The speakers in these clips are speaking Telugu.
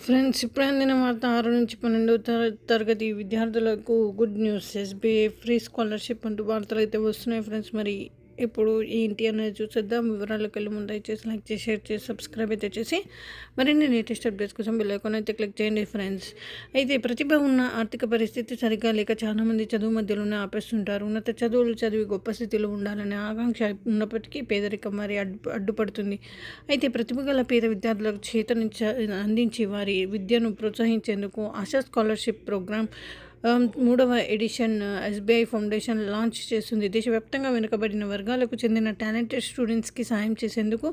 ఫ్రెండ్స్, ఇప్పుడు అందిన వార్త 6-12 తరగతి విద్యార్థులకు good news. SBI free scholarship అంటూ వార్తలు అయితే వస్తున్నాయి ఫ్రెండ్స్. మరి ఇప్పుడు ఏంటి అనేది చూసేద్దాం. వివరాలకు వెళ్ళి ముందు దయచేసి లైక్ చేసి, షేర్ చేసి, సబ్స్క్రైబ్ అయితే చేసి మరిన్ని లేటెస్ట్ అప్డేట్స్ కోసం బెల్ ఐకాన్ అయితే క్లిక్ చేయండి ఫ్రెండ్స్. అయితే ప్రతిభ ఉన్న ఆర్థిక పరిస్థితి సరిగ్గా లేక చాలామంది చదువు మధ్యలోనే ఆపేస్తుంటారు. ఉన్నత చదువులు చదివి గొప్ప స్థితిలో ఉండాలనే ఆకాంక్ష ఉన్నప్పటికీ పేదరికం మరి అడ్డుపడుతుంది. అయితే ప్రతిభ గల పేద విద్యార్థులకు అందించి వారి విద్యను ప్రోత్సహించేందుకు ఆశా స్కాలర్షిప్ ప్రోగ్రామ్ 3వ ఎడిషన్ ఎస్బీఐ ఫౌండేషన్ లాంచ్ చేస్తుంది. దేశవ్యాప్తంగా వెనుకబడిన వర్గాలకు చెందిన టాలెంటెడ్ స్టూడెంట్స్కి సాయం చేసేందుకు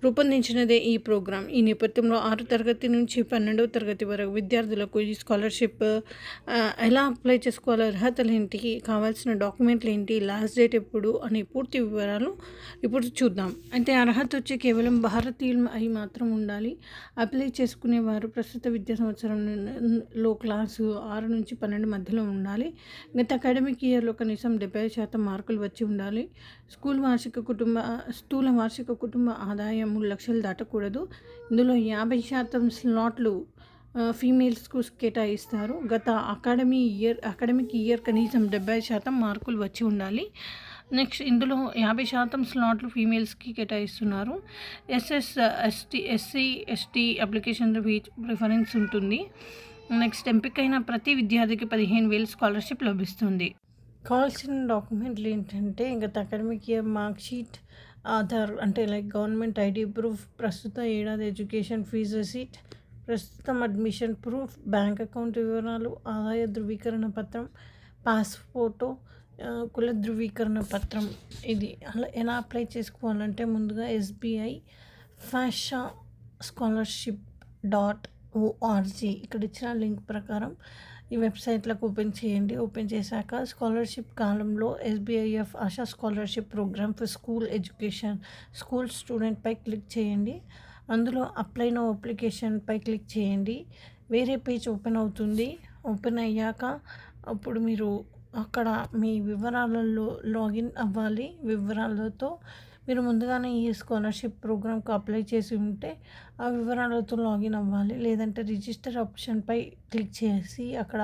రూపొందించినదే ఈ ప్రోగ్రాం. ఈ నేపథ్యంలో 6వ తరగతి నుంచి 12వ తరగతి వరకు విద్యార్థులకు ఈ స్కాలర్షిప్ ఎలా అప్లై చేసుకోవాలో, అర్హతలు ఏంటి, కావాల్సిన డాక్యుమెంట్లు ఏంటి, లాస్ట్ డేట్ ఎప్పుడు అనే పూర్తి వివరాలు ఇప్పుడు చూద్దాం. అయితే అర్హత వచ్చి కేవలం భారతీయులు అయి మాత్రం ఉండాలి. అప్లై చేసుకునేవారు ప్రస్తుత విద్యా సంవత్సరంలో క్లాసు 6 నుంచి 12 మధ్యలో ఉండాలి. గత అకాడమిక్ ఇయర్లో కనీసం 70% మార్కులు వచ్చి ఉండాలి. స్థూల వార్షిక కుటుంబ ఆదాయం 3 లక్షలు దాటకూడదు. ఇందులో 50% స్లాట్లు ఫీమేల్స్కు కేటాయిస్తారు. గత అకాడమిక్ ఇయర్ కనీసం 70% మార్కులు వచ్చి ఉండాలి. నెక్స్ట్ ఇందులో 50% స్లాట్లు ఫీమేల్స్కి కేటాయిస్తున్నారు. ఎస్సీ ఎస్టీ అప్లికేషన్ ప్రిఫరెన్స్ ఉంటుంది. నెక్స్ట్ ఎంపికైన ప్రతి విద్యార్థికి 15,000 స్కాలర్షిప్ లభిస్తుంది. కావాల్సిన డాక్యుమెంట్లు ఏంటంటే గత academic year mark sheet, Aadhaar అంటే లైక్ గవర్నమెంట్ ఐడి ప్రూఫ్, ప్రస్తుత ఏడాది ఎడ్యుకేషన్ ఫీజు రిసీట్, ప్రస్తుతం అడ్మిషన్ ప్రూఫ్, బ్యాంక్ అకౌంట్ వివరాలు, ఆదాయ ధృవీకరణ పత్రం, పాస్పోర్టు, కుల ధృవీకరణ పత్రం. ఇది ఎలా అప్లై చేసుకోవాలంటే ముందుగా SBI ఫాషా స్కాలర్షిప్ .org ఇక్కడ ఇచ్చిన లింక్ ప్రకారం ఈ వెబ్సైట్లకు ఓపెన్ చేయండి. ఓపెన్ చేశాక స్కాలర్షిప్ కాలంలో SBIF Asha scholarship programme for school education school స్టూడెంట్పై క్లిక్ చేయండి. అందులో అప్లై నౌ అప్లికేషన్పై క్లిక్ చేయండి. వేరే పేజ్ ఓపెన్ అవుతుంది. ఓపెన్ అయ్యాక అప్పుడు మీరు అక్కడ మీ వివరాలలో లాగిన్ అవ్వాలి. వివరాలతో మీరు ముందుగానే ఈ స్కాలర్షిప్ ప్రోగ్రామ్కి అప్లై చేసి ఉంటే ఆ వివరాలతో లాగిన్ అవ్వాలి. లేదంటే రిజిస్టర్ ఆప్షన్పై క్లిక్ చేసి అక్కడ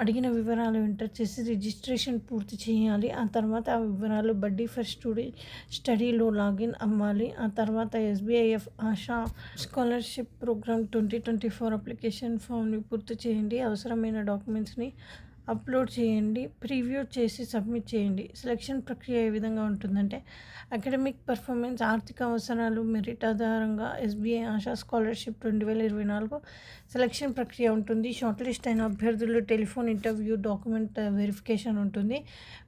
అడిగిన వివరాలు ఎంటర్ చేసి రిజిస్ట్రేషన్ పూర్తి చేయాలి. ఆ తర్వాత ఆ వివరాలు బడ్డీ ఫర్ స్టడీలో లాగిన్ అవ్వాలి. ఆ తర్వాత SBIF Asha scholarship program 2024 application ఫామ్ని పూర్తి చేయండి. అవసరమైన డాక్యుమెంట్స్ని అప్లోడ్ చేయండి. ప్రివ్యూ చేసి సబ్మిట్ చేయండి. సెలక్షన్ ప్రక్రియ ఏ విధంగా ఉంటుందంటే అకాడమిక్ పర్ఫార్మెన్స్, ఆర్థిక అవసరాలు, మెరిట్ ఆధారంగా SBI ఆశా స్కాలర్షిప్ 2024 సెలక్షన్ ప్రక్రియ ఉంటుంది. షార్ట్ లిస్ట్ అయిన అభ్యర్థులు టెలిఫోన్ ఇంటర్వ్యూ, డాక్యుమెంట్ వెరిఫికేషన్ ఉంటుంది.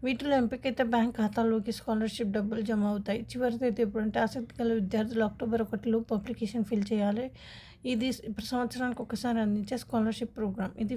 వీటిలో ఎంపికైతే బ్యాంక్ ఖాతాలోకి స్కాలర్షిప్ డబ్బులు జమ అవుతాయి. చివరి తేదీ ఎప్పుడంటే ఆసక్తి గల విద్యార్థులు అక్టోబర్ 1 అప్లికేషన్ ఫిల్ చేయాలి. ఇది సంవత్సరానికి ఒకసారి అందించే స్కాలర్షిప్ ప్రోగ్రామ్. ఇది